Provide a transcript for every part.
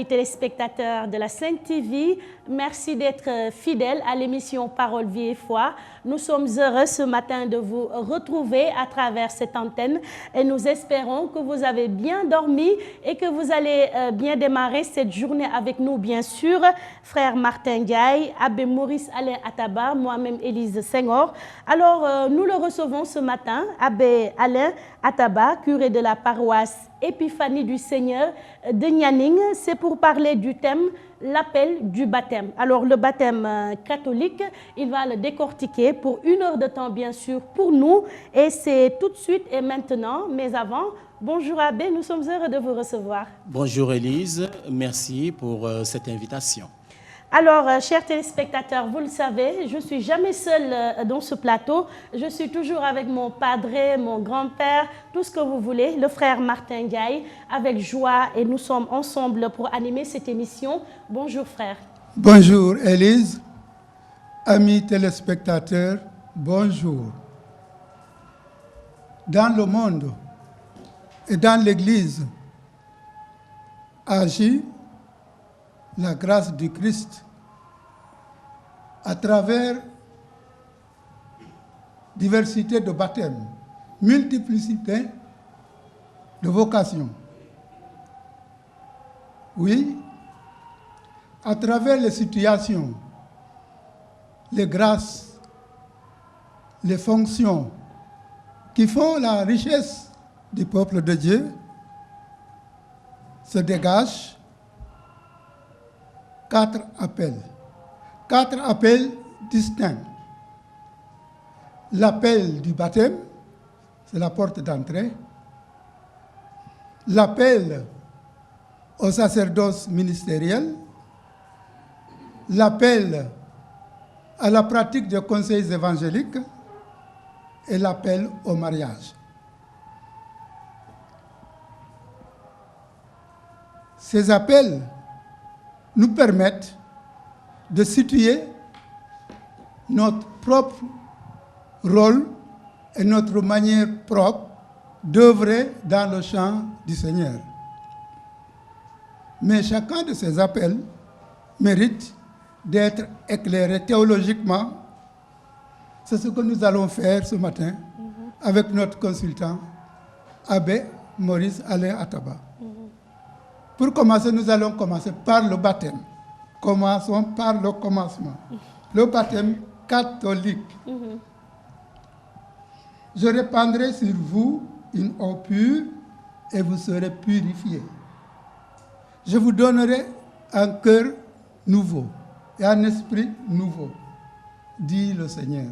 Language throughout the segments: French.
amis téléspectateurs de la Sainte TV. Merci d'être fidèles à l'émission Parole, Vie et Foi. Nous sommes heureux ce matin de vous retrouver à travers cette antenne et nous espérons que vous avez bien dormi et que vous allez bien démarrer cette journée avec nous, bien sûr. Frère Martin Ndiaye, Abbé Maurice Alain Ataba, moi-même Élise Senghor. Alors, nous le recevons ce matin, Abbé Alain Ataba, curé de la paroisse Épiphanie du Seigneur de Nianing. C'est pour parler du thème l'appel du baptême. Alors le baptême catholique, il va le décortiquer pour 1 heure de temps bien sûr pour nous et c'est tout de suite et maintenant. Mais avant, bonjour Abbé, nous sommes heureux de vous recevoir. Bonjour Élise, merci pour cette invitation. Alors, chers téléspectateurs, vous le savez, je ne suis jamais seule dans ce plateau. Je suis toujours avec mon padre, mon grand-père, tout ce que vous voulez, le frère Martin Ndiaye, avec joie. Et nous sommes ensemble pour animer cette émission. Bonjour frère. Bonjour Élise, amis téléspectateurs, bonjour. Dans le monde et dans l'Église, agit la grâce du Christ à travers diversité de baptêmes, multiplicité de vocations. Oui, à travers les situations, les grâces, les fonctions qui font la richesse du peuple de Dieu, se dégagent 4 appels. 4 appels distincts. L'appel du baptême, c'est la porte d'entrée. L'appel au sacerdoce ministériel. L'appel à la pratique des conseils évangéliques. Et l'appel au mariage. Ces appels nous permettent de situer notre propre rôle et notre manière propre d'œuvrer dans le champ du Seigneur. Mais chacun de ces appels mérite d'être éclairé théologiquement. C'est ce que nous allons faire ce matin avec notre consultant, Abbé Maurice Alain Ataba. Pour commencer, nous allons commencer par le baptême. Commençons par le commencement. Le baptême catholique. Je répandrai sur vous une eau pure et vous serez purifiés. Je vous donnerai un cœur nouveau et un esprit nouveau, dit le Seigneur.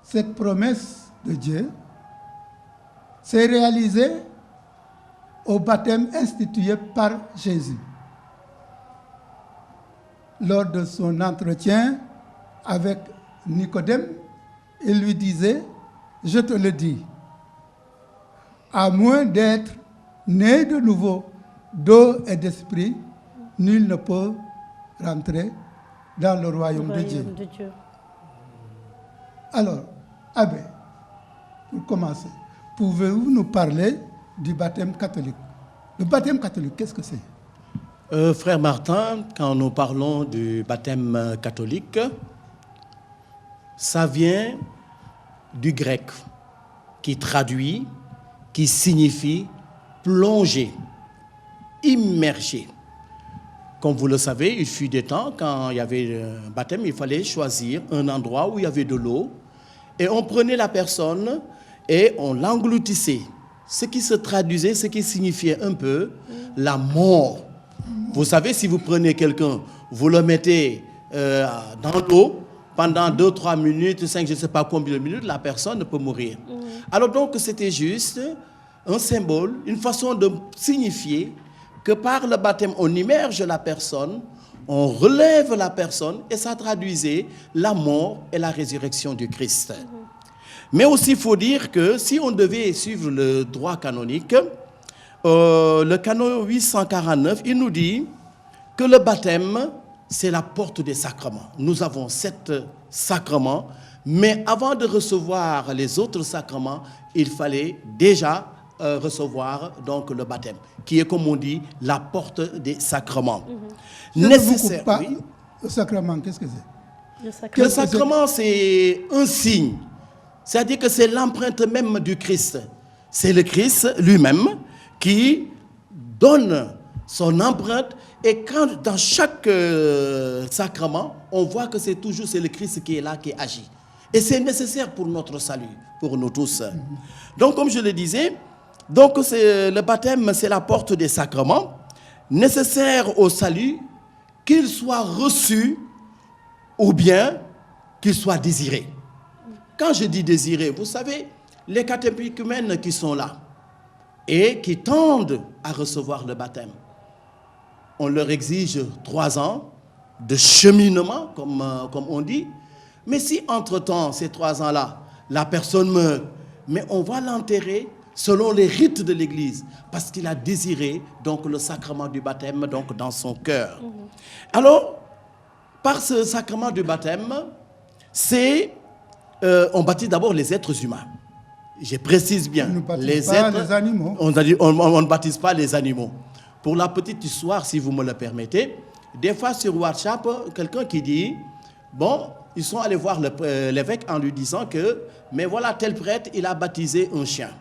Cette promesse de Dieu s'est réalisée au baptême institué par Jésus. Lors de son entretien avec Nicodème, il lui disait, je te le dis, à moins d'être né de nouveau d'eau et d'esprit, nul ne peut rentrer dans le royaume de Dieu. Alors, Abbé, pour commencer, pouvez-vous nous parler du baptême catholique? Le baptême catholique, qu'est-ce que c'est? Frère Martin, quand nous parlons du baptême catholique, ça vient du grec qui traduit, qui signifie plonger, immerger. Comme vous le savez, il fut des temps, quand il y avait un baptême, il fallait choisir un endroit où il y avait de l'eau et on prenait la personne et on l'engloutissait. Ce qui se traduisait, ce qui signifiait un peu la mort. Vous savez, si vous prenez quelqu'un, vous le mettez dans l'eau, pendant 2-3 minutes, 5, je ne sais pas combien de minutes, la personne peut mourir. Alors donc, c'était juste un symbole, une façon de signifier que par le baptême, on immerge la personne, on relève la personne, et ça traduisait la mort et la résurrection du Christ. Mais aussi, il faut dire que si on devait suivre le droit canonique, le canon 849, il nous dit que le baptême, c'est la porte des sacrements. Nous avons 7 sacrements, mais avant de recevoir les autres sacrements, il fallait déjà recevoir donc le baptême, qui est, comme on dit, la porte des sacrements. Je Nécessaire. ne vous coupe pas. Oui. Le sacrement, qu'est-ce que c'est? Le sacrement. Le sacrement, c'est un signe. C'est-à-dire que c'est l'empreinte même du Christ. C'est le Christ lui-même qui donne son empreinte. Et quand dans chaque sacrement, on voit que c'est le Christ qui est là, qui agit. Et c'est nécessaire pour notre salut, pour nous tous. Donc, comme je le disais, donc le baptême, c'est la porte des sacrements, nécessaire au salut, qu'il soit reçu ou bien qu'il soit désiré. Quand je dis désiré, vous savez, les catéchumènes qui sont là et qui tendent à recevoir le baptême, on leur exige 3 ans de cheminement, comme on dit. Mais si entre-temps, ces 3 ans-là, la personne meurt, mais on va l'enterrer selon les rites de l'Église, parce qu'il a désiré donc le sacrement du baptême donc dans son cœur. Alors, par ce sacrement du baptême, on baptise d'abord les êtres humains. Je précise bien. On ne baptise pas les animaux. On ne baptise pas les animaux. Pour la petite histoire, si vous me le permettez, des fois sur WhatsApp, quelqu'un qui dit, bon, ils sont allés voir l'évêque en lui disant que, mais voilà, tel prêtre, il a baptisé un chien.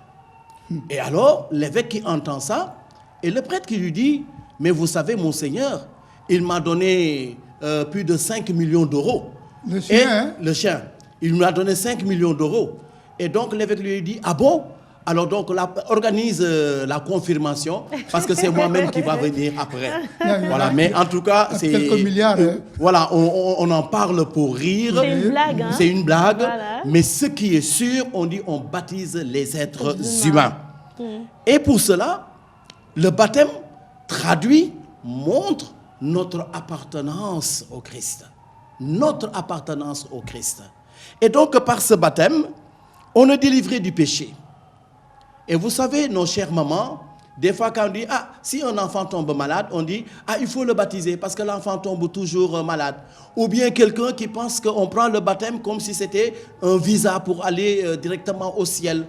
Et alors, l'évêque qui entend ça, et le prêtre qui lui dit, mais vous savez, monseigneur, il m'a donné plus de 5 millions d'euros. Le chien, hein? Le chien. Il lui a donné 5 millions d'euros. Et donc, l'évêque lui dit, ah bon? Alors donc, organise la confirmation, parce que c'est moi-même qui va venir après. Voilà, mais en tout cas, c'est... Quelques milliards. Voilà, on en parle pour rire. C'est une blague, hein? C'est une blague. Voilà. Mais ce qui est sûr, on dit, on baptise les êtres humains. Et pour cela, le baptême traduit, montre notre appartenance au Christ. Notre appartenance au Christ. Et donc, par ce baptême, on est délivré du péché. Et vous savez, nos chères mamans, des fois quand on dit, ah, si un enfant tombe malade, on dit, ah, il faut le baptiser parce que l'enfant tombe toujours malade. Ou bien quelqu'un qui pense qu'on prend le baptême comme si c'était un visa pour aller directement au ciel.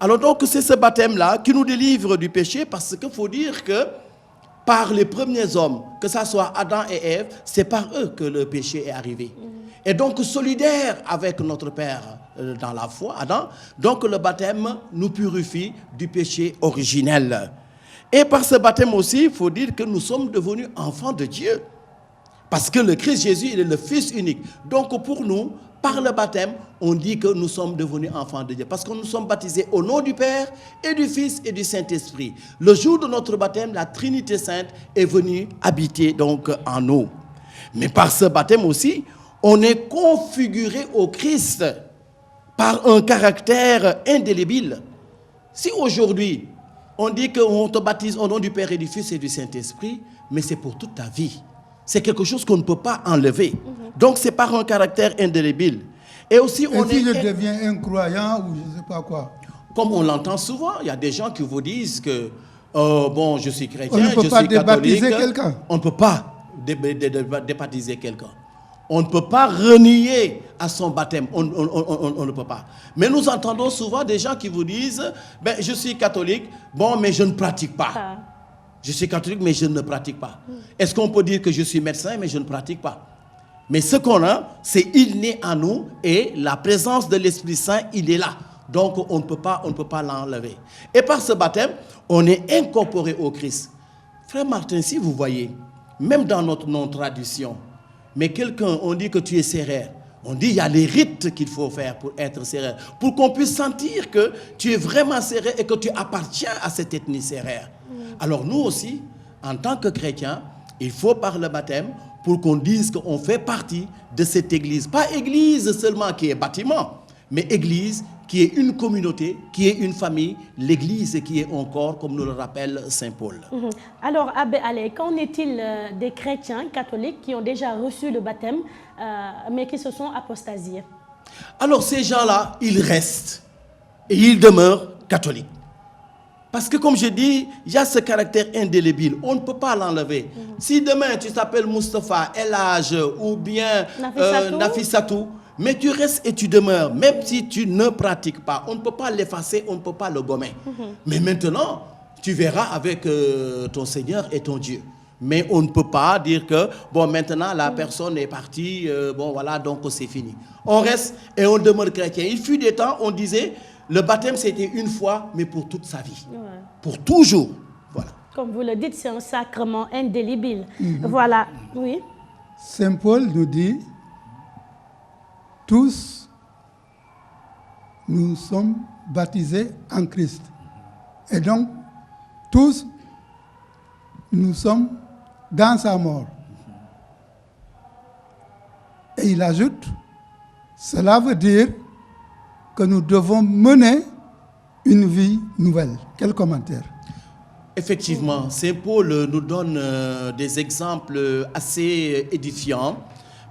Alors donc, c'est ce baptême-là qui nous délivre du péché, parce qu'il faut dire que par les premiers hommes, que ce soit Adam et Ève, c'est par eux que le péché est arrivé. Et donc, solidaire avec notre Père dans la foi, Adam, donc le baptême nous purifie du péché originel. Et par ce baptême aussi, il faut dire que nous sommes devenus enfants de Dieu. Parce que le Christ Jésus, il est le Fils unique. Donc pour nous, par le baptême, on dit que nous sommes devenus enfants de Dieu. Parce que nous sommes baptisés au nom du Père et du Fils et du Saint-Esprit. Le jour de notre baptême, la Trinité Sainte est venue habiter donc en nous. Mais par ce baptême aussi, on est configuré au Christ par un caractère indélébile. Si aujourd'hui, on dit qu'on te baptise au nom du Père et du Fils et du Saint-Esprit, mais c'est pour toute ta vie. C'est quelque chose qu'on ne peut pas enlever. Donc c'est par un caractère indélébile. Et aussi, Et si je deviens incroyant ou je ne sais pas quoi? Comme on l'entend souvent, il y a des gens qui vous disent que, bon, je suis chrétien, On ne peut je pas suis catholique. débaptiser quelqu'un. On ne peut pas débaptiser quelqu'un. On ne peut pas renier à son baptême. On ne peut pas. Mais nous entendons souvent des gens qui vous disent, ben, je suis catholique, bon, mais je ne pratique pas. Je suis catholique, mais je ne pratique pas. Est-ce qu'on peut dire que je suis médecin, mais je ne pratique pas? Mais ce qu'on a, c'est inné en nous, et la présence de l'Esprit Saint, il est là. Donc, on ne peut pas l'enlever. Et par ce baptême, on est incorporé au Christ. Frère Martin, si vous voyez, même dans notre non-tradition, mais quelqu'un, on dit que tu es sérère. On dit qu'il y a les rites qu'il faut faire pour être sérère, pour qu'on puisse sentir que tu es vraiment sérère et que tu appartiens à cette ethnie sérère. Alors nous aussi, en tant que chrétiens, il faut par le baptême pour qu'on dise qu'on fait partie de cette église. Pas église seulement qui est bâtiment, mais église qui est une communauté, qui est une famille, l'église qui est un corps, comme nous le rappelle Saint Paul. Alors, Abbé Allais, qu'en est-il des chrétiens catholiques qui ont déjà reçu le baptême, mais qui se sont apostasiés? Alors, ces gens-là, ils restent et ils demeurent catholiques. Parce que, comme je dis, il y a ce caractère indélébile. On ne peut pas l'enlever. Si demain, tu t'appelles Moustapha, El Hadj ou bien Nafissatou, Mais tu restes et tu demeures, même si tu ne pratiques pas. On ne peut pas l'effacer, on ne peut pas le gommer. Mais maintenant, tu verras avec ton Seigneur et ton Dieu. Mais on ne peut pas dire que, bon, maintenant, la personne est partie, bon, voilà, donc c'est fini. On reste et on demeure chrétien. Il fut des temps, on disait, le baptême, c'était une fois, mais pour toute sa vie. Ouais. Pour toujours. Voilà. Comme vous le dites, c'est un sacrement indélébile. Voilà, oui. Saint Paul nous dit, tous, nous sommes baptisés en Christ. Et donc, tous, nous sommes dans sa mort. Et il ajoute, cela veut dire que nous devons mener une vie nouvelle. Quel commentaire? Effectivement, Saint Paul nous donne des exemples assez édifiants.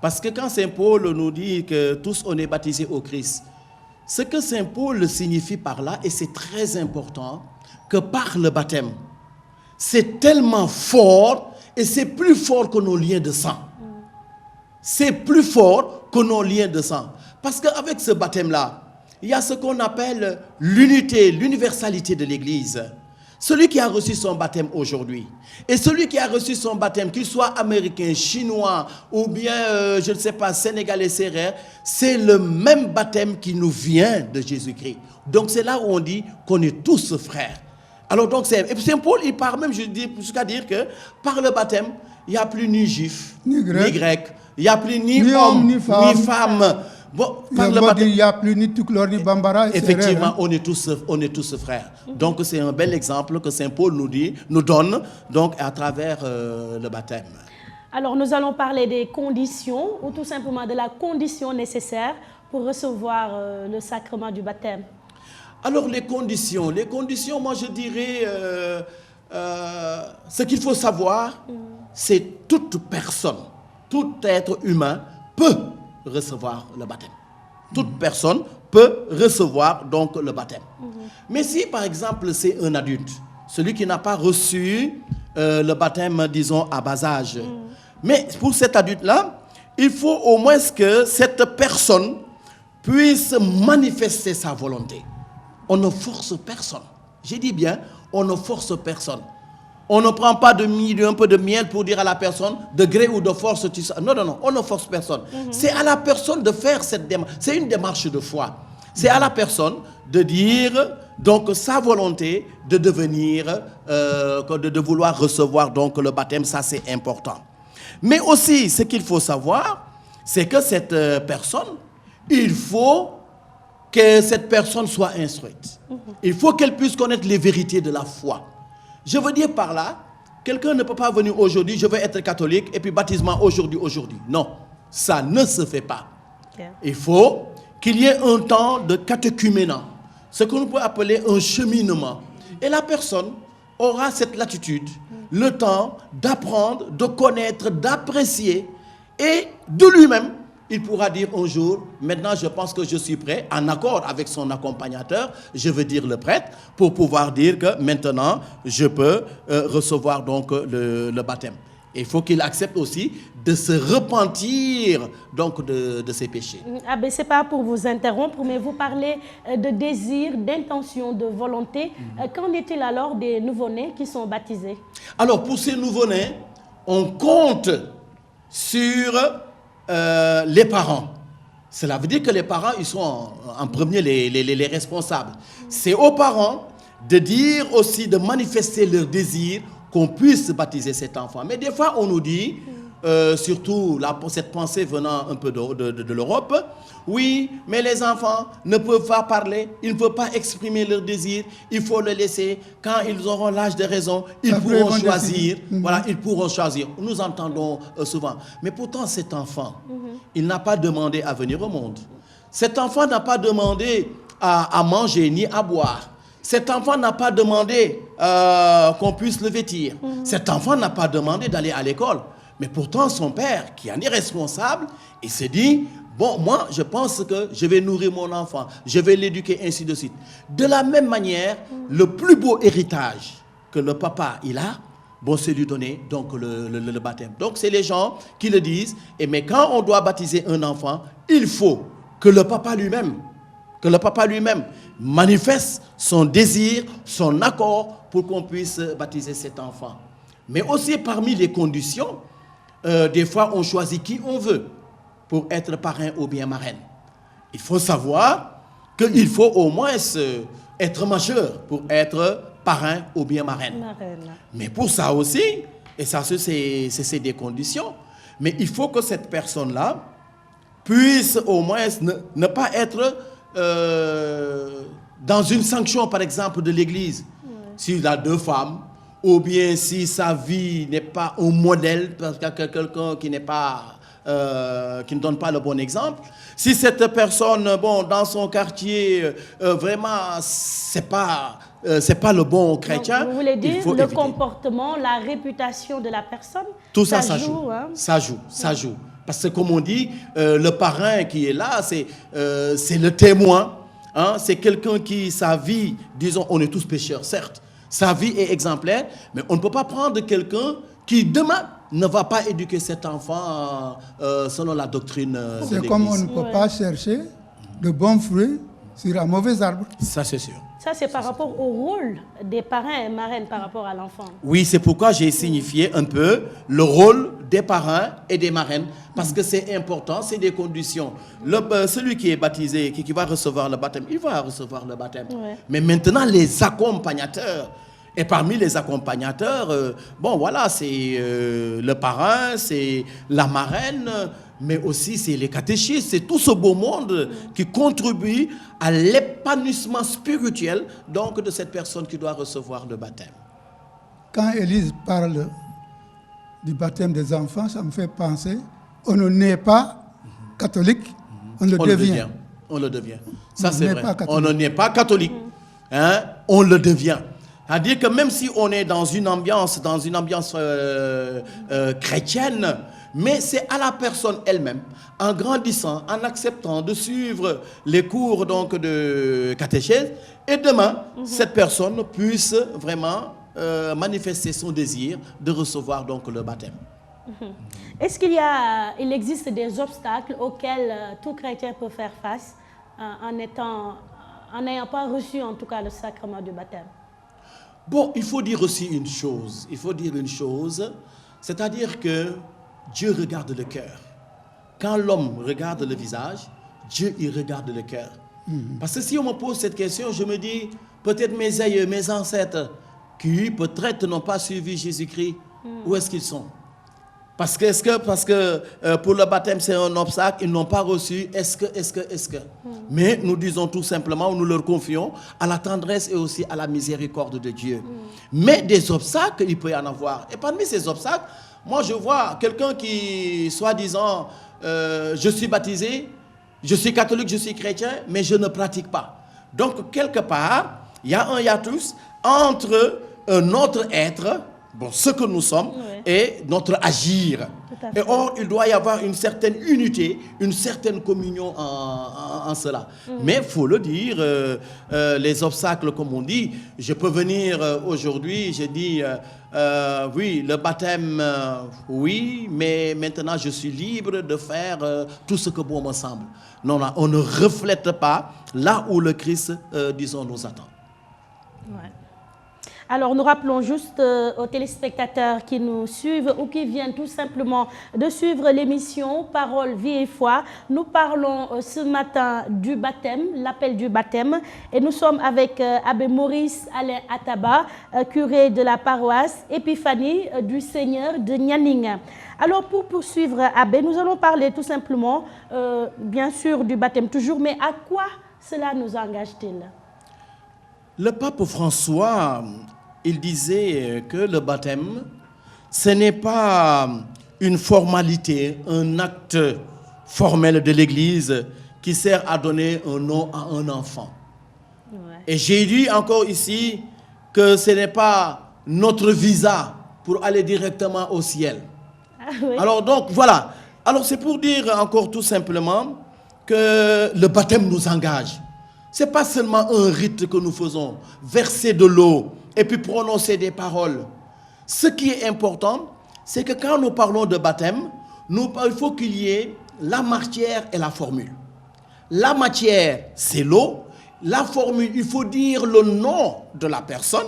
Parce que quand Saint Paul nous dit que tous on est baptisés au Christ, ce que Saint Paul signifie par là, et c'est très important, que par le baptême, c'est tellement fort et c'est plus fort que nos liens de sang. C'est plus fort que nos liens de sang. Parce qu'avec ce baptême-là, il y a ce qu'on appelle l'unité, l'universalité de l'Église. Celui qui a reçu son baptême aujourd'hui et celui qui a reçu son baptême, qu'il soit américain, chinois ou bien, je ne sais pas, sénégalais, sérère, c'est le même baptême qui nous vient de Jésus-Christ. Donc c'est là où on dit qu'on est tous frères. Alors donc Saint Paul, il part même jusqu'à dire que par le baptême, il n'y a plus ni juif, ni grec, il n'y a plus ni homme, ni femme. Bon, par le baptême, il n'y a plus ni Tukulor, ni Bambara. Effectivement, on est tous frères. Donc c'est un bel exemple que Saint Paul nous donne donc, à travers le baptême. Alors nous allons parler des conditions ou tout simplement de la condition nécessaire pour recevoir le sacrement du baptême. Alors les conditions, moi je dirais, ce qu'il faut savoir, c'est toute personne, tout être humain peut recevoir le baptême. Toute personne peut recevoir donc le baptême. Mais si par exemple c'est un adulte, celui qui n'a pas reçu le baptême, disons, à bas âge, mais pour cet adulte-là, il faut au moins que cette personne puisse manifester sa volonté. On ne force personne. J'ai dit bien, on ne force personne. On ne prend pas un peu de miel pour dire à la personne, de gré ou de force, tu sais. Non, on ne force personne. C'est à la personne de faire cette démarche. C'est une démarche de foi. C'est à la personne de dire, donc, sa volonté de devenir, de vouloir recevoir donc le baptême, ça c'est important. Mais aussi, ce qu'il faut savoir, c'est que cette personne, il faut que cette personne soit instruite. Il faut qu'elle puisse connaître les vérités de la foi. Je veux dire par là, quelqu'un ne peut pas venir aujourd'hui, je veux être catholique, et puis baptisement aujourd'hui. Non, ça ne se fait pas. Okay. Il faut qu'il y ait un temps de catéchuménat, ce qu'on peut appeler un cheminement. Et la personne aura cette latitude, le temps d'apprendre, de connaître, d'apprécier, et de lui-même, il pourra dire un jour, maintenant je pense que je suis prêt, en accord avec son accompagnateur, je veux dire le prêtre, pour pouvoir dire que maintenant je peux recevoir donc le baptême. Il faut qu'il accepte aussi de se repentir donc de ses péchés. Ah ben c'est pas pour vous interrompre, mais vous parlez de désir, d'intention, de volonté. Qu'en est-il alors des nouveau-nés qui sont baptisés? Alors pour ces nouveau-nés, on compte sur les parents. Cela veut dire que les parents, ils sont en premier les responsables. C'est aux parents de dire aussi, de manifester leur désir qu'on puisse baptiser cet enfant. Mais des fois, on nous dit, surtout cette pensée venant un peu de l'Europe, oui, mais les enfants ne peuvent pas parler, ils ne peuvent pas exprimer leur désir, il faut le laisser. Quand ils auront l'âge de raison, ils pourront choisir. Voilà, ils pourront choisir. Nous entendons souvent. Mais pourtant, cet enfant, il n'a pas demandé à venir au monde. Cet enfant n'a pas demandé à manger ni à boire. Cet enfant n'a pas demandé qu'on puisse le vêtir. Cet enfant n'a pas demandé d'aller à l'école. Mais pourtant, son père, qui en est responsable, il s'est dit, bon, moi, je pense que je vais nourrir mon enfant, je vais l'éduquer, ainsi de suite. De la même manière, le plus beau héritage que le papa, il a, bon, c'est lui donner donc le baptême. Donc, c'est les gens qui le disent. Mais quand on doit baptiser un enfant, il faut que le papa lui-même manifeste son désir, son accord pour qu'on puisse baptiser cet enfant. Mais aussi parmi les conditions, des fois on choisit qui on veut pour être parrain ou bien marraine. Il faut savoir qu'il faut au moins être majeur pour être parrain ou bien marraine. Mais pour ça aussi, et ça c'est des conditions, mais il faut que cette personne-là puisse au moins ne pas être dans une sanction, par exemple, de l'Église. S'il a 2 femmes, ou bien si sa vie n'est pas un modèle, parce qu'il y a quelqu'un qui ne donne pas le bon exemple. Si cette personne, bon, dans son quartier, vraiment, c'est pas le bon chrétien. Donc, vous voulez dire il faut le éviter. Comportement, la réputation de la personne. Tout ça joue. Hein? Ça joue. Parce que comme on dit, le parrain qui est là, c'est le témoin. Hein? C'est quelqu'un qui, sa vie, disons, on est tous pécheurs, certes. Sa vie est exemplaire, mais on ne peut pas prendre quelqu'un qui, demain, ne va pas éduquer cet enfant selon la doctrine de l'Église. C'est comme on ne peut pas chercher de bons fruits sur un mauvais arbre. Ça, c'est sûr. Ça, c'est par rapport au rôle des parrains et marraines par rapport à l'enfant. Oui, c'est pourquoi j'ai signifié un peu le rôle des parrains et des marraines, parce que c'est important, c'est des conditions. Celui qui est baptisé, qui va recevoir le baptême, il va recevoir le baptême. Ouais. Mais maintenant, les accompagnateurs, et parmi les accompagnateurs, bon voilà, c'est le parrain, c'est la marraine, mais aussi c'est les catéchistes, c'est tout ce beau monde qui contribue à l'épanouissement spirituel donc de cette personne qui doit recevoir le baptême. Quand Élise parle du baptême des enfants, ça me fait penser, on ne naît pas catholique, on le devient. On le devient. Ça c'est vrai. On ne naît pas catholique, hein, on le devient. C'est-à-dire que même si on est dans une ambiance chrétienne, mais c'est à la personne elle-même, en grandissant, en acceptant de suivre les cours donc de catéchèse, et demain, cette personne puisse vraiment manifester son désir de recevoir donc le baptême. Est-ce qu'il existe des obstacles auxquels tout chrétien peut faire face en n'ayant pas reçu en tout cas le sacrement du baptême? Bon, il faut dire aussi une chose. C'est-à-dire que Dieu regarde le cœur. Quand l'homme regarde le visage, Dieu, il regarde le cœur. Parce que si on me pose cette question, je me dis, peut-être mes aïeux, mes ancêtres, qui peut-être n'ont pas suivi Jésus-Christ, où est-ce qu'ils sont? Parce que pour le baptême, c'est un obstacle, ils n'ont pas reçu, est-ce que. Mais nous disons tout simplement, nous leur confions à la tendresse et aussi à la miséricorde de Dieu. Mais des obstacles, il peut y en avoir. Et parmi ces obstacles, moi je vois quelqu'un qui, soi-disant, je suis baptisé, je suis catholique, je suis chrétien, mais je ne pratique pas. Donc, quelque part, il y a un hiatus entre notre être, bon, ce que nous sommes, et notre agir. Et or, il doit y avoir une certaine unité, une certaine communion en cela. Mais il faut le dire, les obstacles, comme on dit, je peux venir aujourd'hui, je dis, oui, le baptême, oui, mais maintenant je suis libre de faire tout ce que bon me semble. Non, là, on ne reflète pas là où le Christ, disons, nous attend. Ouais. Alors, nous rappelons juste aux téléspectateurs qui nous suivent ou qui viennent tout simplement de suivre l'émission Parole, Vie et Foi. Nous parlons ce matin du baptême, l'appel du baptême. Et nous sommes avec Abbé Maurice Alain Ataba, curé de la paroisse Épiphanie du Seigneur de Nianing. Alors, pour poursuivre, Abbé, nous allons parler tout simplement, bien sûr, du baptême toujours, mais à quoi cela nous engage-t-il? Le pape François, il disait que le baptême, ce n'est pas une formalité, un acte formel de l'Église qui sert à donner un nom à un enfant. Ouais. Et j'ai dit encore ici que ce n'est pas notre visa pour aller directement au ciel. Ah, oui. Alors donc, voilà. Alors c'est pour dire encore tout simplement que le baptême nous engage. Ce n'est pas seulement un rite que nous faisons, verser de l'eau et puis prononcer des paroles. Ce qui est important, c'est que quand nous parlons de baptême, il faut qu'il y ait la matière et la formule. La matière, c'est l'eau. La formule, il faut dire le nom de la personne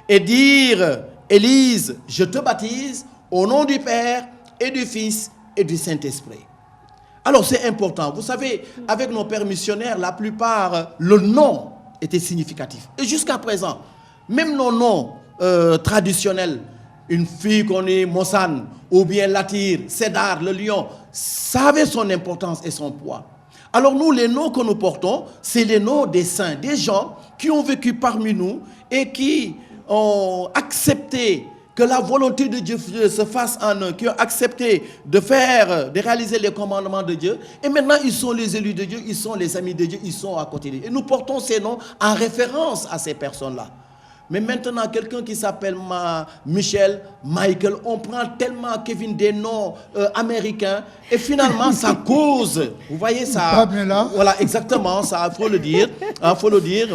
et dire, Élise, je te baptise au nom du Père et du Fils et du Saint-Esprit. Alors c'est important. Vous savez, avec nos pères missionnaires, la plupart, le nom était significatif. Et jusqu'à présent, même nos noms traditionnels, une fille qu'on est Mossane, ou bien Latir, Cédar, le lion, ça avait son importance et son poids. Alors nous, les noms que nous portons, c'est les noms des saints, des gens qui ont vécu parmi nous et qui ont accepté que la volonté de Dieu se fasse en eux, qui ont accepté de réaliser les commandements de Dieu. Et maintenant, ils sont les élus de Dieu, ils sont les amis de Dieu, ils sont à côté de Dieu. Et nous portons ces noms en référence à ces personnes-là. Mais maintenant, quelqu'un qui s'appelle Michel, Michael, on prend tellement, Kevin, des noms américains, et finalement, ça cause, vous voyez ça, voilà, exactement, ça, faut le dire,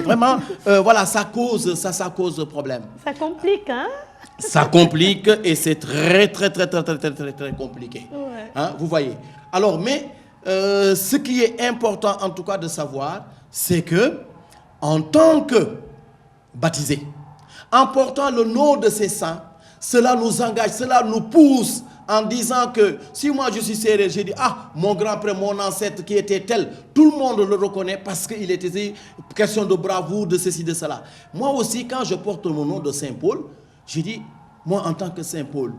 vraiment, voilà, ça cause problème. Ça complique, hein? Ça complique, et c'est très compliqué. Ouais. Hein, vous voyez. Alors, mais, ce qui est important, en tout cas, de savoir, c'est que, en tant que baptisé, en portant le nom de ces saints, cela nous engage, cela nous pousse en disant que si moi je suis sérieux, j'ai dit, ah, mon grand-père, mon ancêtre qui était tel, tout le monde le reconnaît parce qu'il était question de bravoure, de ceci, de cela. Moi aussi, quand je porte mon nom de Saint-Paul, j'ai dit, moi en tant que Saint-Paul,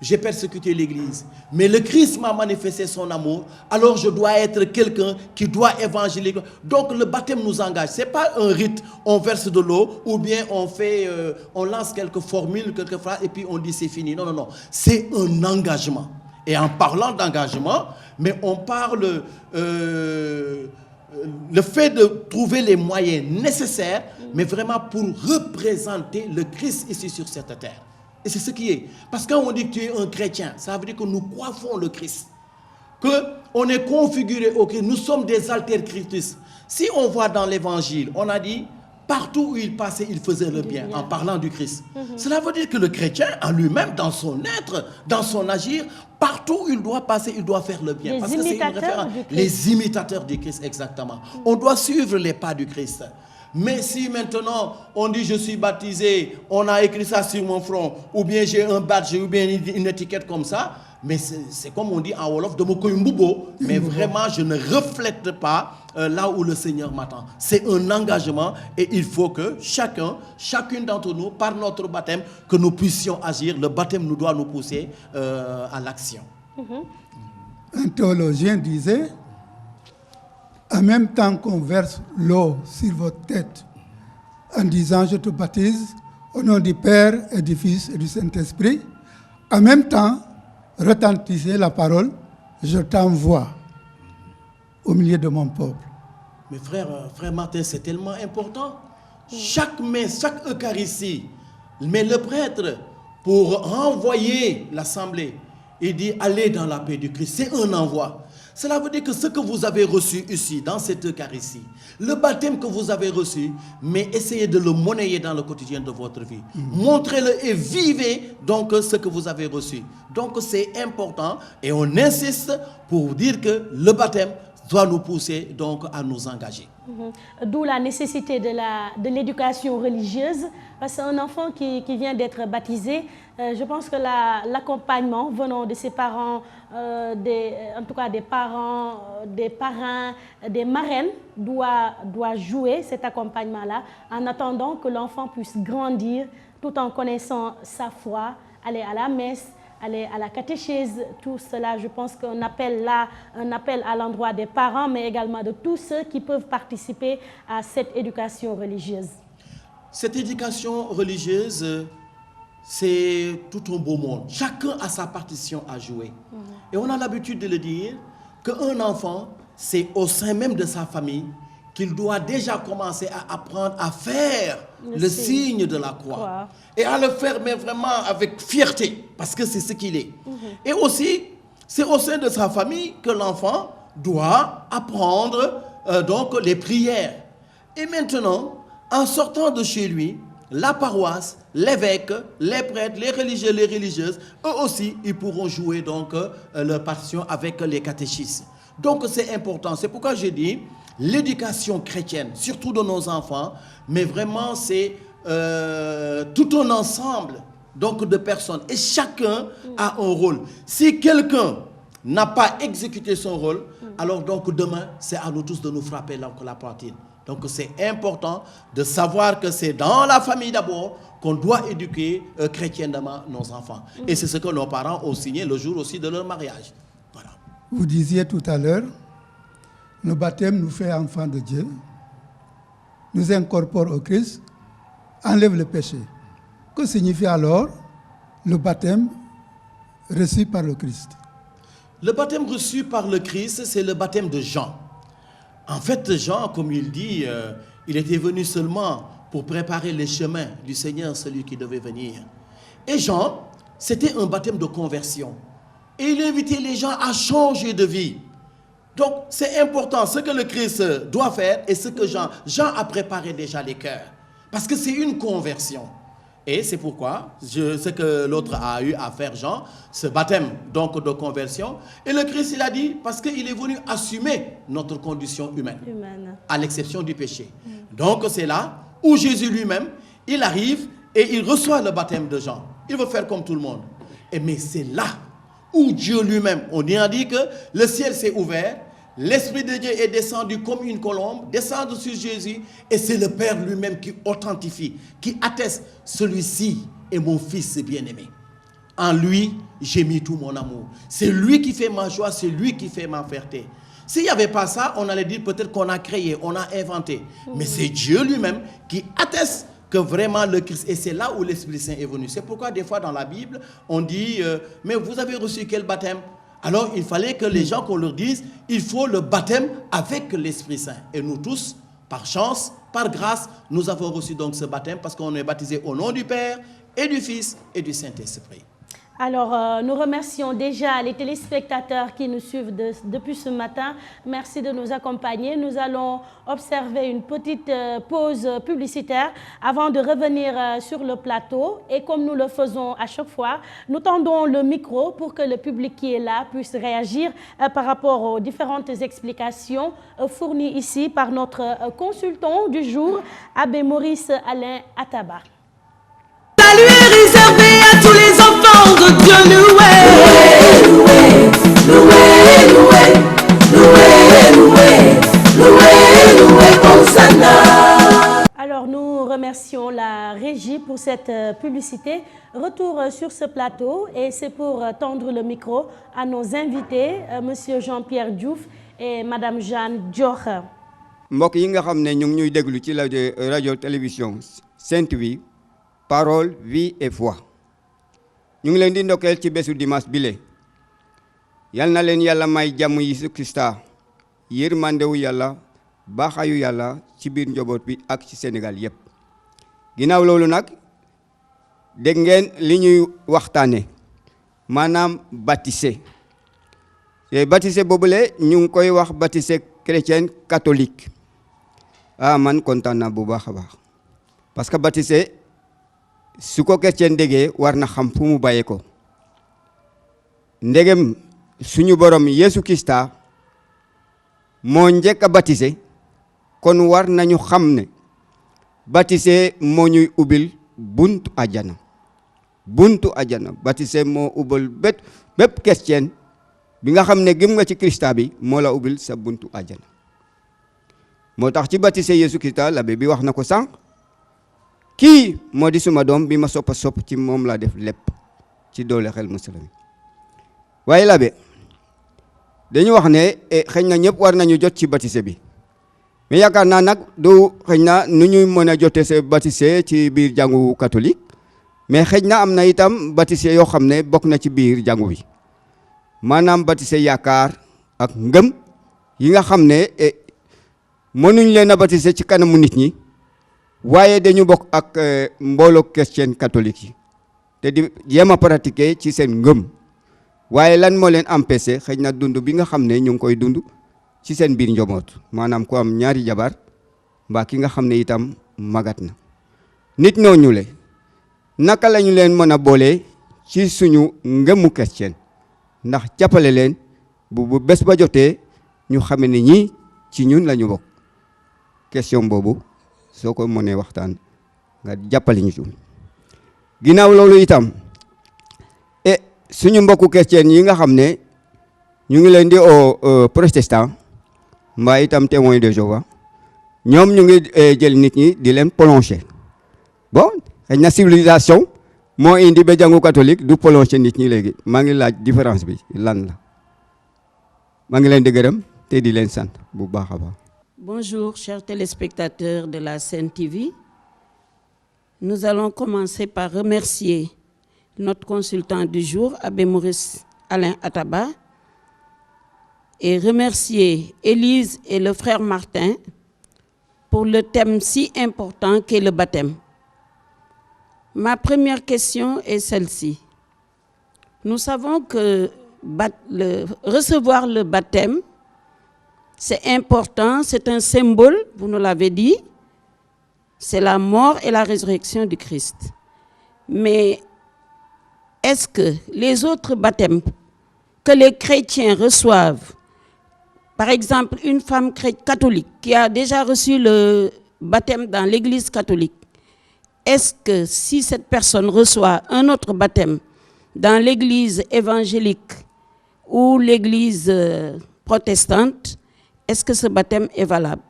j'ai persécuté l'Église, mais le Christ m'a manifesté son amour, alors je dois être quelqu'un qui doit évangéliser. Donc le baptême nous engage. Ce n'est pas un rite, on verse de l'eau, ou bien on lance quelques formules, quelques phrases, et puis on dit c'est fini. Non, non, non. C'est un engagement. Et en parlant d'engagement, mais on parle le fait de trouver les moyens nécessaires, mais vraiment pour représenter le Christ ici sur cette terre. Et c'est ce qui est. Parce que quand on dit que tu es un chrétien, ça veut dire que nous coiffons le Christ. Qu'on est configuré au Christ. Nous sommes des alter Christus. Si on voit dans l'évangile, on a dit, partout où il passait, il faisait le bien, en parlant du Christ. Cela veut dire que le chrétien, en lui-même, dans son être, dans son agir, partout où il doit passer, il doit faire le bien. Parce que c'est une référence. Les imitateurs du Christ, exactement. On doit suivre les pas du Christ. Mais si maintenant on dit je suis baptisé, on a écrit ça sur mon front, ou bien j'ai un badge, ou bien une étiquette comme ça, mais c'est comme on dit en Wolof, de Mokoyumbubo, mais vraiment je ne reflète pas là où le Seigneur m'attend. C'est un engagement et il faut que chacune d'entre nous, par notre baptême, que nous puissions agir. Le baptême nous doit nous pousser à l'action. Un théologien disait, en même temps qu'on verse l'eau sur votre tête, en disant je te baptise au nom du Père et du Fils et du Saint-Esprit, en même temps, retentissez la parole, je t'envoie au milieu de mon peuple. Mais frère Martin, c'est tellement important. Chaque messe, chaque Eucharistie, mais le prêtre, pour renvoyer l'assemblée, il dit allez dans la paix du Christ. C'est un envoi. Cela veut dire que ce que vous avez reçu ici, dans cette Eucharistie, le baptême que vous avez reçu, mais essayez de le monnayer dans le quotidien de votre vie. Montrez-le et vivez donc ce que vous avez reçu. Donc c'est important et on insiste pour dire que le baptême doit nous pousser donc à nous engager. D'où la nécessité de l'éducation religieuse, parce qu'un enfant qui vient d'être baptisé, je pense que l'accompagnement venant de ses parents, en tout cas des parents, des parrains, des marraines, doit jouer cet accompagnement-là en attendant que l'enfant puisse grandir tout en connaissant sa foi, aller à la messe, aller à la catéchèse, tout cela, je pense qu'on appelle là un appel à l'endroit des parents, mais également de tous ceux qui peuvent participer à cette éducation religieuse. Cette éducation religieuse, c'est tout un beau monde. Chacun a sa partition à jouer. Et on a l'habitude de le dire, qu'un enfant, c'est au sein même de sa famille qu'il doit déjà commencer à apprendre à faire le signe de la croix. Et à le faire, mais vraiment avec fierté, parce que c'est ce qu'il est. Et aussi, c'est au sein de sa famille que l'enfant doit apprendre donc les prières. Et maintenant, en sortant de chez lui, la paroisse, l'évêque, les prêtres, les religieux, les religieuses, eux aussi, ils pourront jouer donc leur partition avec les catéchistes. Donc c'est important. C'est pourquoi je dis, l'éducation chrétienne, surtout de nos enfants, mais vraiment c'est tout un ensemble donc de personnes et chacun a un rôle. Si quelqu'un n'a pas exécuté son rôle, alors donc demain c'est à nous tous de nous frapper la poitrine. Donc c'est important de savoir que c'est dans la famille d'abord qu'on doit éduquer chrétiennement nos enfants. Et c'est ce que nos parents ont signé le jour aussi de leur mariage. Voilà. Vous disiez tout à l'heure, le baptême nous fait enfants de Dieu, nous incorpore au Christ, enlève le péché. Que signifie alors le baptême reçu par le Christ? Le baptême reçu par le Christ, c'est le baptême de Jean. En fait, Jean, comme il dit, il était venu seulement pour préparer les chemins du Seigneur, celui qui devait venir. Et Jean, c'était un baptême de conversion. Et il invitait les gens à changer de vie. Donc, c'est important, ce que le Christ doit faire et ce que Jean a préparé déjà les cœurs. Parce que c'est une conversion. Et c'est pourquoi, ce que l'autre a eu à faire, Jean, ce baptême donc de conversion. Et le Christ, il a dit, parce qu'il est venu assumer notre condition humaine. À l'exception du péché. Donc c'est là où Jésus lui-même, il arrive et il reçoit le baptême de Jean. Il veut faire comme tout le monde. Mais c'est là où Dieu lui-même, on a dit que le ciel s'est ouvert, l'Esprit de Dieu est descendu comme une colombe, descendu sur Jésus, et c'est le Père lui-même qui authentifie, qui atteste, celui-ci est mon fils bien-aimé. En lui, j'ai mis tout mon amour. C'est lui qui fait ma joie, c'est lui qui fait ma fierté. S'il n'y avait pas ça, on allait dire peut-être qu'on a créé, on a inventé. Mais c'est Dieu lui-même qui atteste que vraiment le Christ, et c'est là où l'Esprit Saint est venu. C'est pourquoi des fois dans la Bible, on dit, mais vous avez reçu quel baptême? Alors il fallait que les gens qu'on leur dise, il faut le baptême avec l'Esprit Saint. Et nous tous, par chance, par grâce, nous avons reçu donc ce baptême parce qu'on est baptisé au nom du Père et du Fils et du Saint-Esprit. Alors, nous remercions déjà les téléspectateurs qui nous suivent depuis ce matin. Merci de nous accompagner. Nous allons observer une petite pause publicitaire avant de revenir sur le plateau. Et comme nous le faisons à chaque fois, nous tendons le micro pour que le public qui est là puisse réagir par rapport aux différentes explications fournies ici par notre consultant du jour, Abbé Maurice Alain Ataba. Salut est réservé à tous les enfants de Dieu, Hosanna. Alors nous remercions la régie pour cette publicité. Retour sur ce plateau et c'est pour tendre le micro à nos invités, Monsieur Jean-Pierre Diouf et Madame Jeanne Diokh. mbokk yi nga xam ne ñu ngi ñuy déglu ci radio télévision Saint-Louis Parole, vie et foi. Ñu ngi leen di ndokkeel ci bésu dimanche bile. Yal na leen Yàlla may jàmm Yeesu Krista, yërmandewu Yàlla, baaxaayu Yàlla ci biir njaboot bi ak ci Sénégal yépp. Ginnaaw loolu nag dégg ngeen li ñuy waxtaane maanaam baptisé. Et baptisé boobule ñu ngi koy wax baptisé chrétien catholique. Man kontaan naa bu baax a baax. Parce que baptisé su ko chrétien déggee war na xam fu mu bàyyee ko ndegem suñu borom Yeesu Krista moo njëkk a baptisé kon war nañu xam ne baptisé moo ñuy ubbil buntu àjjana baptisé moo ubbal bépp chrétien bi nga xam ne gëm nga ci Krista bi moo la ubbil sa buntu àjjana moo tax ci baptisé Yeesu Krista l'abbé bi wax na ko sànq kii moo di suma doom bi ma sopp ci moom laa def lépp ci doole xel musulmi waaye l'abbé dañu wax ne xëy na ñëpp war nañu jot ci baptisé bi mais yaakaar naa nag du xëy na nu ñuy mën a jotee sa baptisé ci biir jàngu catholique mais xëy na am na itam baptisé yoo xam ne bokk na ci biir jàngu bi maanaam baptisé yaakaar ak ngëm yi nga xam ne mënuñ leen a baptisé ci kanamu nit ñi waaye dañu bokk ak mbooloo chrétien catholique yi te di jéem a pratiquer ci seen ngëm waaye lan moo leen empêché xëy na dund bi nga xam ne ñu ngi koy dund ci seen biir njaboot maanaam ku am ñaari jabar mbaa ki nga xam ne itam magat na nit ñooñu le naka la ñu leen mën a boole ci suñu ngëmu chrétien ndax jàppale leen bu bés ba jotee ñu xame ne ñii ci ñun la ñu bokk question boobu soo ko mënee waxtaan nga jàppale ñu ci ginnaaw loolu itam suñu mbokku chrétien yi nga xam ne ñu ngi leen di protestant mbaa itam témoin de Jéhovah ñoom ñu ngi jël nit ñi di leen plonger bon xëy na civilisation moo indi ba jàngu catholique du plonger nit ñi léegi maa ngi laaj différence bi lan la maa ngi leen di gërëm te di leen sant bu baax a baax. Bonjour chers téléspectateurs de la Sen TV. Nous allons commencer par remercier notre consultant du jour, Abbé Maurice Alain Ataba, et remercier Élise et le frère Martin pour le thème si important qu'est le baptême. Ma première question est celle-ci. Nous savons que recevoir le baptême, c'est important, c'est un symbole, vous nous l'avez dit, c'est la mort et la résurrection du Christ. Mais est-ce que les autres baptêmes que les chrétiens reçoivent, par exemple une femme catholique qui a déjà reçu le baptême dans l'église catholique, est-ce que si cette personne reçoit un autre baptême dans l'église évangélique ou l'église protestante, est-ce que ce baptême est valable?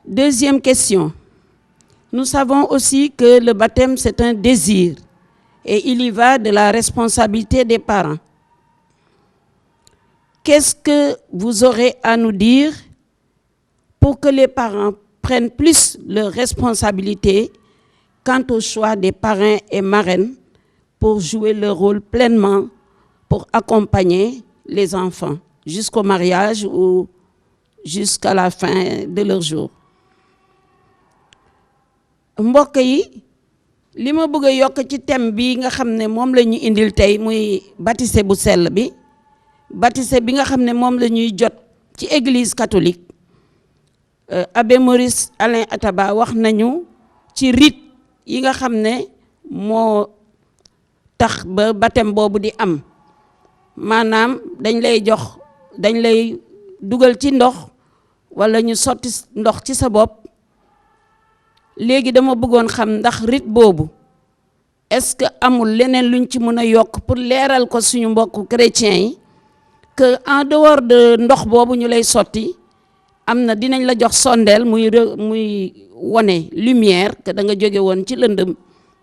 Deuxième question. Nous savons aussi que le baptême, c'est un désir et il y va de la responsabilité des parents. Qu'est-ce que vous aurez à nous dire pour que les parents prennent plus leurs responsabilités quant au choix des parrains et marraines pour jouer leur rôle pleinement, pour accompagner les enfants jusqu'au mariage ou jusqu'à la fin de leur jour? Mbokk yi li ma bëgg a yokk ci thème bi nga xam ne moom la ñu indil tey muy baptisé bu sell bi baptisé bi nga xam ne moom la ñuy jot ci église catholique Abbé Maurice Alain Ataba wax nañu ci rite yi nga xam ne moo tax ba baptême boobu di am maanaam dañ lay dugal ci ndox wala ñu sotti ndox ci sa bopp. Léegi dama bëggoon xam ndax rite boobu est-ce que amul leneen luñ ci mën a yokk pour leeral ko suñu mbokku chrétiens yi que en dehors de ndox boobu ñu lay sotti am na dinañ la jox sondeel muy wone lumière que da nga jóge woon ci lëndëm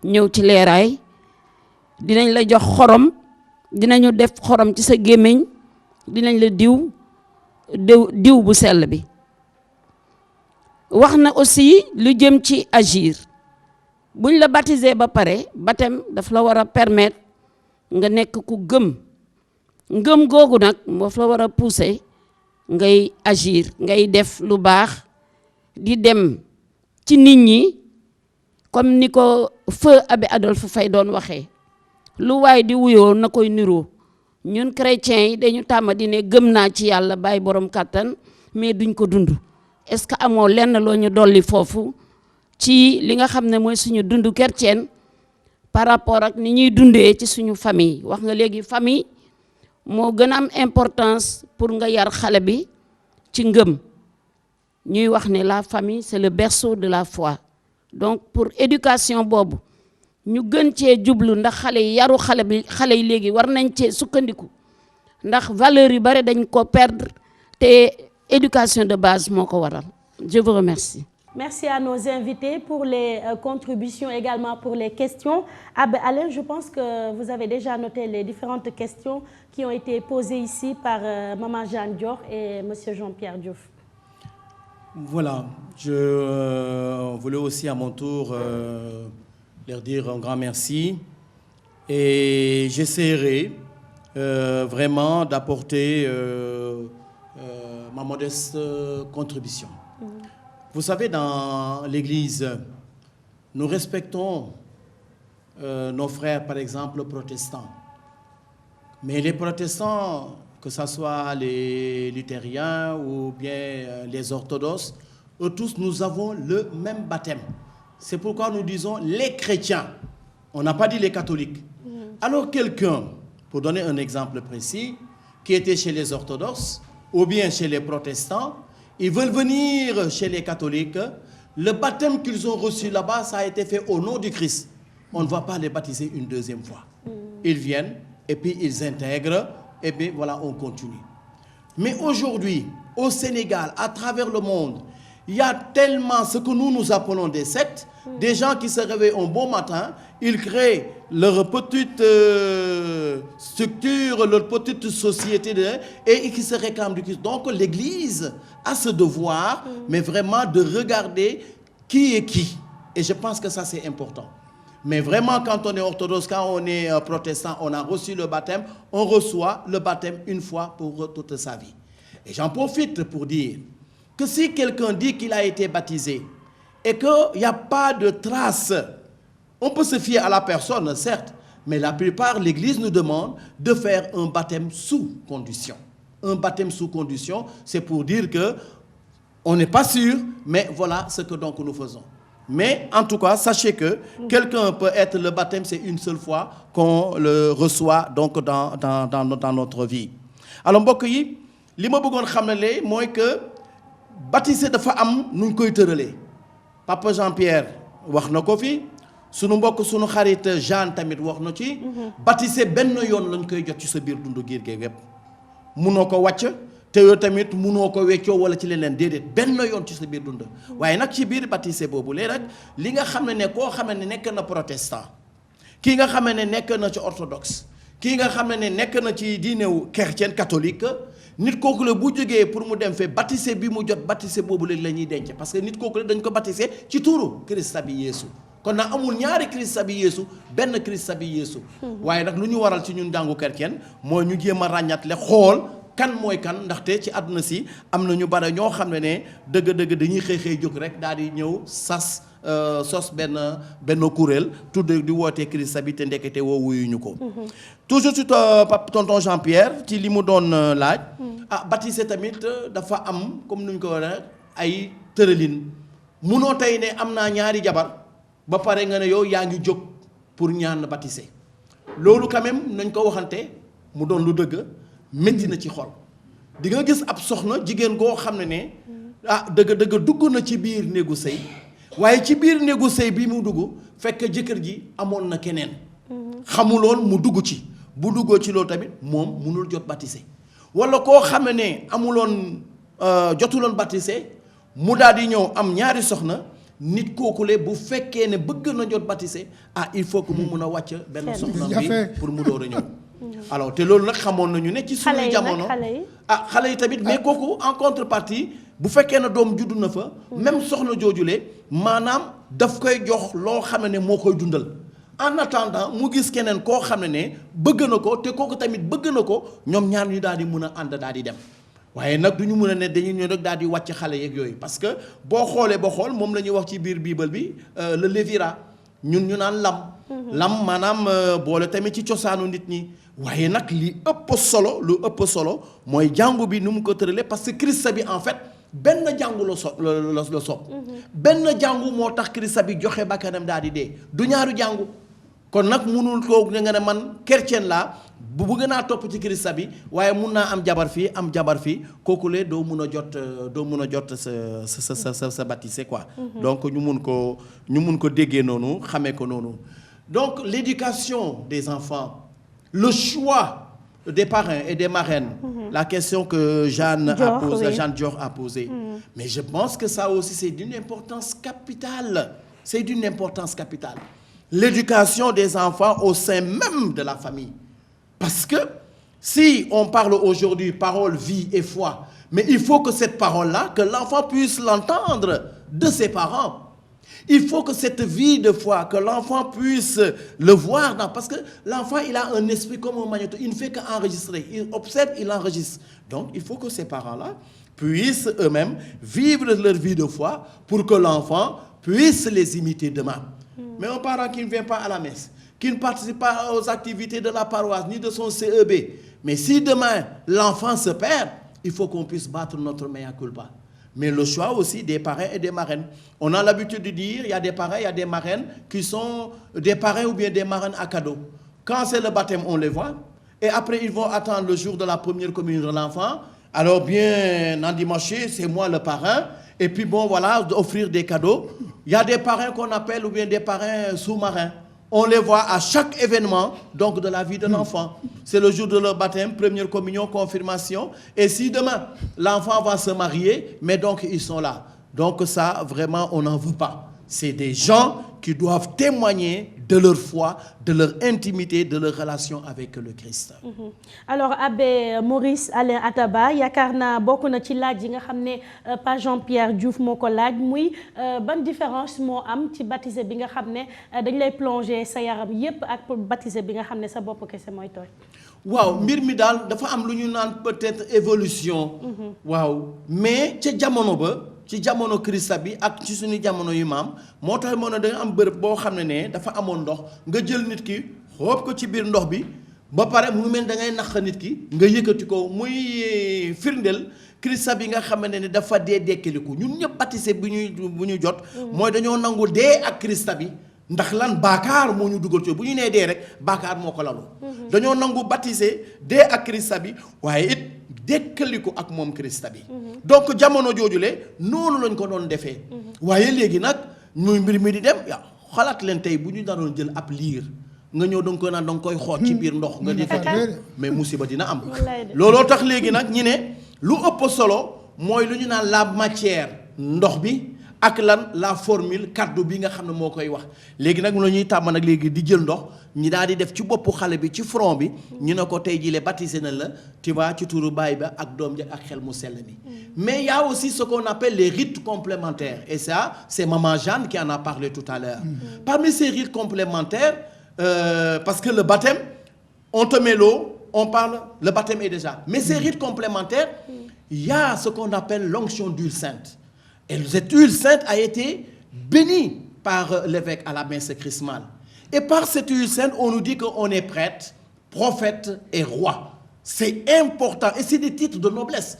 ñëw ci leeraay dinañ la jox xorom dinañu def xorom ci sa gémmiñ dinañ la diw bu sell bi. wax na aussi lu jëm ci agir buñ la baptiser ba pare baptême daf la war a permettre nga nekk ku gëm ngëm googu nag daf la war a pousser ngay agir ngay def lu baax di dem ci nit ñi comme ni ko feu Abbé Adolphe Faye doon waxee lu waay di wuyoo na koy niroo ñun chrétiens yi dañu tàmm di ne gëm naa ci yàlla bàyyi borom kàttan mais duñ ko dund. Est-ce que amoo lenn loo ñu dolli foofu ci li nga xam ne mooy suñu dundu chrétien par rapport ak ni ñuy dundee ci suñu famille wax nga léegi famille moo gën a am importance pour nga yar xale bi ci ngëm ñuy wax ne la famille c'est le berceau de la foi donc pour éducation boobu ñu gën cee jublu ndax xale yi yaru xale yi léegi war nañ cee sukkandiku ndax valeur yu bare dañ ko perdre te éducation de base moo ko waral. Je vous remercie. Merci à nos invités pour les contributions, également pour les questions. Abbé Alain, je pense que vous avez déjà noté les différentes questions qui ont été posées ici par Maman Jeanne Dior et Monsieur Jean-Pierre Diouf. Voilà, je voulais aussi à mon tour leur dire un grand merci et j'essaierai vraiment d'apporter ma modeste contribution. Vous savez, dans l'Église, nous respectons nos frères, par exemple, protestants. Mais les protestants, que ce soit les luthériens ou bien les orthodoxes, eux tous, nous avons le même baptême. C'est pourquoi nous disons les chrétiens. On n'a pas dit les catholiques. Alors quelqu'un, pour donner un exemple précis, qui était chez les orthodoxes, ou bien chez les protestants, ils veulent venir chez les catholiques. Le baptême qu'ils ont reçu là-bas, ça a été fait au nom du Christ. On ne va pas les baptiser une deuxième fois. Ils viennent et puis ils intègrent et puis voilà, on continue. Mais aujourd'hui, au Sénégal, à travers le monde, il y a tellement ce que nous appelons des sectes, des gens qui se réveillent un bon matin, ils créent leur petite structure, leur petite société et qui se réclament du Christ. Donc l'Église a ce devoir, mais vraiment de regarder qui est qui. Et je pense que ça c'est important. Mais vraiment, quand on est orthodoxe, quand on est protestant, on a reçu le baptême, on reçoit le baptême une fois pour toute sa vie. Et j'en profite pour dire que si quelqu'un dit qu'il a été baptisé et qu'il n'y a pas de trace, on peut se fier à la personne, certes, mais la plupart, l'Église nous demande de faire un baptême sous condition. Un baptême sous condition, c'est pour dire que on n'est pas sûr, mais voilà ce que donc nous faisons. Mais en tout cas, sachez que quelqu'un peut être, le baptême, c'est une seule fois qu'on le reçoit donc dans notre vie. Alors mbokk yi li ma bëggoon xamale mooy que baptisé dafa am nu ñu koy tëralee Papa Jean-Pierre wax na ko fi sunu mbokk sunu xarit Jean tamit wax na ci. baptisé benn yoon lañ koy jot ci sa biir dundu giir gi yépp munoo ko wàcc. te yow tamit munoo ko weccoo wala ci leneen déedéet benn yoon ci sa biir dund waaye nag ci biir baptisé boobu léegi nag li nga xam ne koo xam ne nekk na protestant kii nga xam ne nekk na ci orthodoxe kii nga xam ne nekk na ci diinewu chrétien catholique nit kooku la bu jógee pour mu dem fee baptisé bi mu jot baptisé boobu léegi la ñuy denc parce que nit kooku la dañ ko baptisé ci tuuru Christ bi Yeesu kon nag amul ñaari Christ bi Yeesu benn Christ bi Yeesu waaye nag lu ñu waral ci ñun jàngu chrétien mooy ñu jéem a ràññatle xool kan mooy kan ndaxte ci àdduna si am na ñu bare ñoo xam ne dëgg-dëgg dañuy xëy jóg rek daal di ñëw sos benn kuréel tudd di wootee Christ bi te ndekete woo wuyuñu ko. toujours ci tonton Jean-Pierre ci li mu doon laaj. baptisé tamit dafa am comme nuñ ko waxee ay tëralin munoo tey ne am naa ñaari jabar ba pare nga ne yow yaa ngi jóg pour ñaan baptisé loolu quand même nañ ko waxante mu doon lu dëgg. métti na ci xol di nga gis ab soxna jigéen goo xam ne dëgg dugg na ci biir néegu sëy waaye ci biir néegu sëy bi mu dugg fekk jëkkër ji amoon na keneen xamuloon mu dugg ci bu duggoo ci loolu tamit moom munul jot baptisé wala koo xam ne amuloon jotuloon baptisé mu daal di ñëw am ñaari soxna nit kookule bu fekkee ne bëgg na jot baptisé il faut que mu mun a wàcc benn soxna bi pour mu door a ñëw alors te loolu nag xamoon nañu ne ci suñu jamono xale yi tamit mais kooku en contrepartie bu fekkee ne doom juddu na fa même soxna joojule maanaam daf koy jox loo xam ne moo koy dundal en attendant mu gis keneen koo xam ne bëgg na ko te kooku tamit bëgg na ko ñoom ñaar ñu daal di mun a ànd daal di dem waaye nag du ñu mën a ne dañuy ñëw rek daal di wàcc xale yeeg yooyu parce que boo xoolee ba xool moom la ñuy wax ci biir bible bi le lévira ñun ñu naan lam maanaam boole tamit ci cosaanu nit ñi waaye nag li ëpp solo mooy jàngu bi nu mu ko tëralee parce que Christ bi en fait benn jàngu la sopp benn jàngu moo tax Christ bi joxe bakkanam daal di dee du ñaaru jàngu kon nag munul toog nga ne man chrétien laa bu bëgg naa topp ci Christ bi waaye mun naa am jabar fii kooku le doo mun a jot sa baptisé quoi donc ñu mun ko déggee noonu xamee ko noonu donc l'éducation des enfants le choix des parrains et des marraines, la question que Jeanne Dior a posée. Mais je pense que ça aussi, c'est d'une importance capitale. C'est d'une importance capitale. L'éducation des enfants au sein même de la famille. Parce que si on parle aujourd'hui parole, vie et foi, mais il faut que cette parole-là, que l'enfant puisse l'entendre de ses parents. Il faut que cette vie de foi, que l'enfant puisse le voir parce que l'enfant, il a un esprit comme un magnéto. Il ne fait qu'enregistrer. Il observe, il enregistre. Donc, il faut que ces parents-là puissent eux-mêmes vivre leur vie de foi pour que l'enfant puisse les imiter demain. Mais un parent qui ne vient pas à la messe, qui ne participe pas aux activités de la paroisse, ni de son CEB, mais si demain, l'enfant se perd, il faut qu'on puisse battre notre mea culpa. Mais le choix aussi des parrains et des marraines. On a l'habitude de dire, il y a des parrains, il y a des marraines qui sont des parrains ou bien des marraines à cadeau. Quand c'est le baptême, on les voit. Et après, ils vont attendre le jour de la première communion de l'enfant. Alors bien endimanché, c'est moi le parrain. Et puis bon, voilà, offrir des cadeaux. Il y a des parrains qu'on appelle ou bien des parrains sous-marins. On les voit à chaque événement donc de la vie de l'enfant. C'est le jour de leur baptême, première communion, confirmation. Et si demain, l'enfant va se marier, mais donc ils sont là. Donc ça, vraiment, on n'en veut pas. C'est des gens qui doivent témoigner de leur foi, de leur intimité, de leur relation avec le Christ. Alors Abbé Maurice Alain Ataba yaakaar naa bokk na ci laaj yi nga xam ne Pa Jean-Pierre Diouf moo ko laaj muy ban différence moo am ci baptisé bi nga xam ne dañ lay plonger sa yaram yépp ak baptisé bi nga xam ne sa bopp kese mooy tooy. waaw mbir mi daal dafa am lu ñu naan peut-être évolution. waaw mais ca jamono ba. ci jamono Christa bi ak ci suñu jamono yu maam moo tax moo ne da nga am bërëb boo xam ne dafa amoon ndox nga jël nit ki xoob ko ci biir ndox bi ba pare mu mel da ngay nax nit ki nga yëkkati ko muy firndeel Christa bi nga xam ne dafa dee dekkiliku ñun ñëpp baptisé bu ñuy jot. mooy dañoo nangu dee ak Christa bi ndax lan baakaar moo ñu dugal ci bu ñu nee dee rek baakaar moo ko lalu. dañoo nangu baptisé dee ak Christa bi waaye it dekkaliku ak moom Christa bi. donc jamono joojule noonu lañ ko doon defee. waaye léegi nag muy mbir mi di dem yaa xalaat leen tey bu ñu daroon jël ab liir nga ñëw danga koy naan danga koy xoot ci biir ndox nga di ko mais musiba dina am. looloo tax léegi nag ñi ne lu ëpp solo mooy lu ñu naan la matière ndox bi ak lan la formule kaddu bi nga xam ne moo koy wax léegi nag la ñuy tàmm nag léegi di jël ndox ñi daal di def ci boppu xale bi ci front bi ñu ne ko tey jii baptisé na la tu vois ci turu baay ba ak doom ja ak xel mu sell mi. Mais il y a aussi ce qu'on appelle les rites complémentaires et ça c'est Maman Jeanne qui en a parlé tout à l'heure. Parmi ces rites complémentaires parce que le baptême on te met l'eau on parle le baptême est déjà mais ces rites complémentaires il y a ce qu'on appelle l'onction d'huile sainte. Et cette huile sainte a été bénie par l'évêque à la messe chrismale. Et par cette huile sainte, on nous dit qu'on est prêtre, prophète et roi. C'est important. Et c'est des titres de noblesse.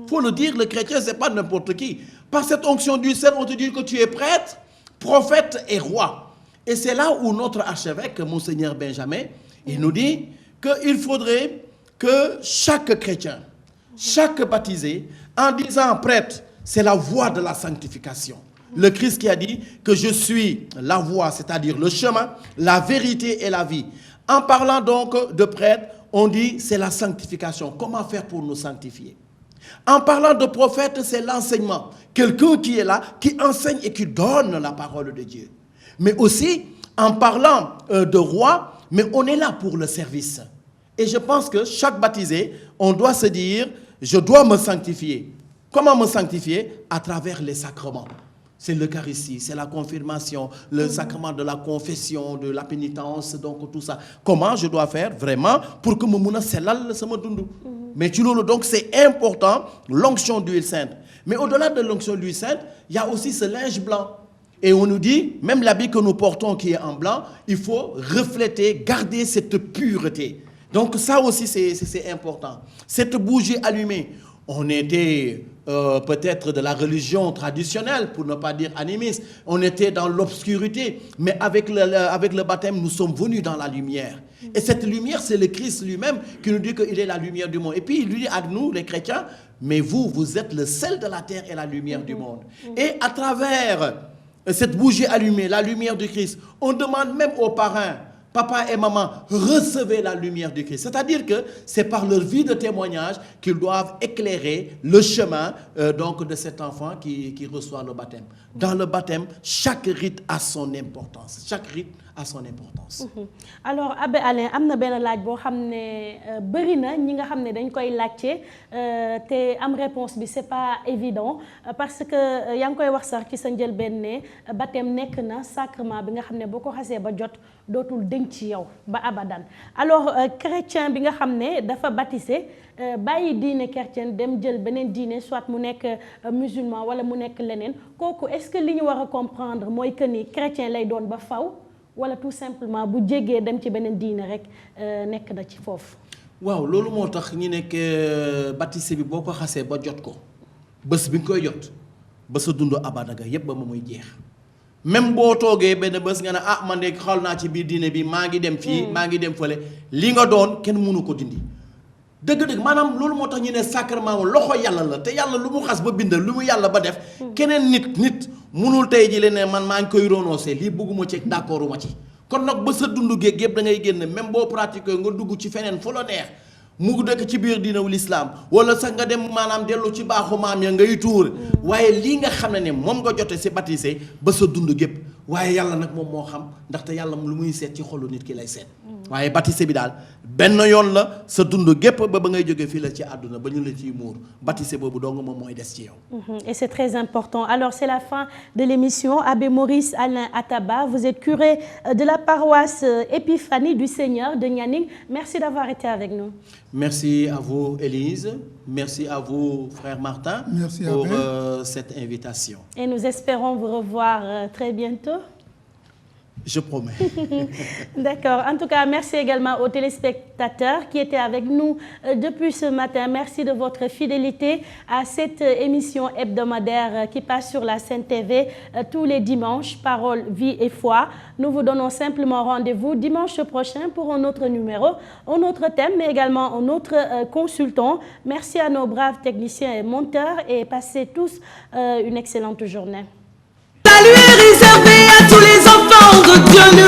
Faut le dire, le chrétien, c'est pas n'importe qui. Par cette onction d'huile sainte, on te dit que tu es prêtre, prophète et roi. Et c'est là où notre archevêque, Monseigneur Benjamin, il nous dit qu'il faudrait que chaque chrétien, chaque baptisé, en disant prêtre, c'est la voie de la sanctification. Le Christ qui a dit que je suis la voie, c'est-à-dire le chemin, la vérité et la vie. En parlant donc de prêtre, on dit c'est la sanctification. Comment faire pour nous sanctifier? En parlant de prophète, c'est l'enseignement. Quelqu'un qui est là, qui enseigne et qui donne la parole de Dieu. Mais aussi, en parlant de roi, mais on est là pour le service. Et je pense que chaque baptisé, on doit se dire, je dois me sanctifier. Comment me sanctifier? À travers les sacrements. C'est l'Eucharistie, c'est la confirmation, le sacrement de la confession, de la pénitence, donc tout ça. Comment je dois faire vraiment pour que mon selal se me dundu? Mais tu le donc c'est important, l'onction d'huile sainte. Mais au-delà de l'onction d'huile sainte, il y a aussi ce linge blanc. Et on nous dit, même l'habit que nous portons qui est en blanc, il faut refléter, garder cette pureté. Donc ça aussi c'est important. Cette bougie allumée, on était peut-être de la religion traditionnelle, pour ne pas dire animiste. On était dans l'obscurité, mais avec le baptême, nous sommes venus dans la lumière. Et cette lumière, c'est le Christ lui-même qui nous dit qu'il est la lumière du monde. Et puis il lui dit à nous, les chrétiens, mais vous êtes le sel de la terre et la lumière du monde. Et à travers cette bougie allumée, la lumière du Christ, on demande même aux parrains, papa et maman, recevez la lumière du Christ. C'est-à-dire que c'est par leur vie de témoignage qu'ils doivent éclairer le chemin donc de cet enfant qui reçoit le baptême. Dans le baptême, chaque rite a son importance. Chaque rite a son importance. Alors Abbé Alain am na benn laaj boo xam ne bëri na ñi nga xam ne dañ koy laajte te am réponse bi c'est pas évident parce que yaa ngi koy wax sax ci sa njëlbéen ne baptême nekk na sacrement bi nga xam ne boo ko xasee ba jot dootul denc ci yow ba abadan. Alors chrétien bi nga xam ne dafa baptisé bàyyi diine chrétienne dem jël beneen diine soit mu nekk musulman wala mu nekk leneen kooku est-ce que li ñu war a comprendre mooy que ni chrétien lay doon ba faw wala tout simplement bu jéggee dem ci beneen diine rek nekk na ci foofu. waaw loolu moo tax ñu nekk baptisé bi boo ko xasee ba jot ko bés bi nga koy jot ba sa dund abadaga yépp ba ma muy jeex même boo toogee benn bés nga ne ah man de xool naa ci biir diine bi maa ngi dem fii maa ngi dem fële li nga doon kenn mënu ko dindi dëgg-dëgg maanaam loolu moo tax ñu ne sacrement wu loxo yàlla la te yàlla lu mu xas ba bind lu mu yàlla ba def keneen nit munul tey ji leen ne man maa ngi koy renoncé lii bëgguma ci d'accordu ma ci kon nag ba sa dundu géeg yëpp da ngay génn même boo pratiqué nga dugg ci feneen fu la neex mu dëkk ci biir diinawu lislaam wala sax nga dem maanaam dellu ci baaxu maam ya ngay tuur waaye lii nga xam ne moom nga jote si baptisé ba sa dund gépp waaye yàlla nag moom moo xam ndaxte yàlla lu muy seet ci xolu nit ki lay seet waaye baptisé bi daal benn yoon la sa dund gépp ba ngay jógee fii la ci àdduna ba ñu la ciy muur baptisé boobu dong moom mooy des ci yow. Et c'est très important. Alors c'est la fin de l'émission. Abbé Maurice Alain Ataba, vous êtes curé de la paroisse Épiphanie du Seigneur de Nianing. Merci d'avoir été avec nous. Merci à vous Élise, merci à vous frère Martin. Merci pour cette invitation. Et nous espérons vous revoir très bientôt. Je promets. D'accord. En tout cas, merci également aux téléspectateurs qui étaient avec nous depuis ce matin. Merci de votre fidélité à cette émission hebdomadaire qui passe sur la Sen TV tous les dimanches, Parole, Vie et Foi. Nous vous donnons simplement rendez-vous dimanche prochain pour un autre numéro, un autre thème, mais également un autre consultant. Merci à nos braves techniciens et monteurs et passez tous une excellente journée. Salut est réservé à tous les enfants de Dieu.